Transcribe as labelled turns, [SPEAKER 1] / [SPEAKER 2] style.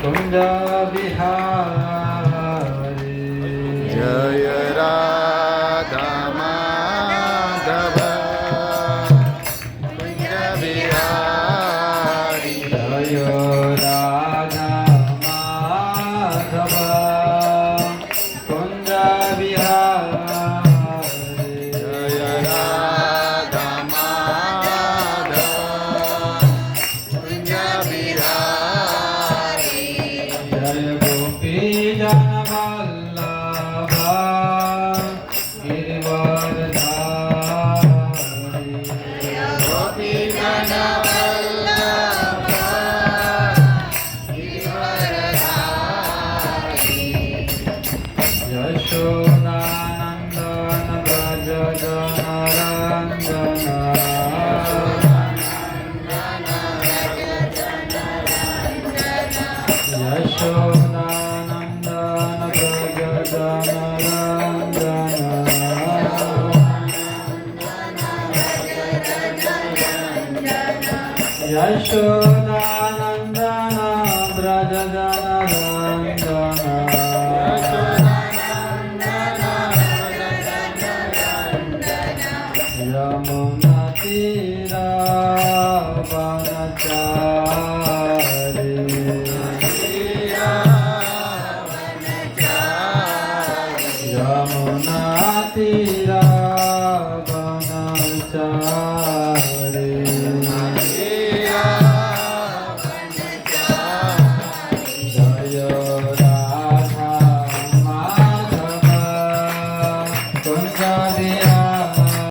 [SPEAKER 1] Kunj Bihari
[SPEAKER 2] Jai Radha Madhav Kunj Bihari
[SPEAKER 1] Jai Radha Madhav Kunj Bihari
[SPEAKER 2] Jai Radha Madhav Kunj Bihari
[SPEAKER 1] Jai Gopi Jan Vallabh Girivardhari
[SPEAKER 2] Gopi Jan Vallabh Girivardhari
[SPEAKER 1] Yashodanandan Vraj Janaranjan Yashodanandan Vraj Janaranjan Yashodanandan Vraj Janaranjan Yamuna Tirah वनचारी Yamuna Tirah वनचारी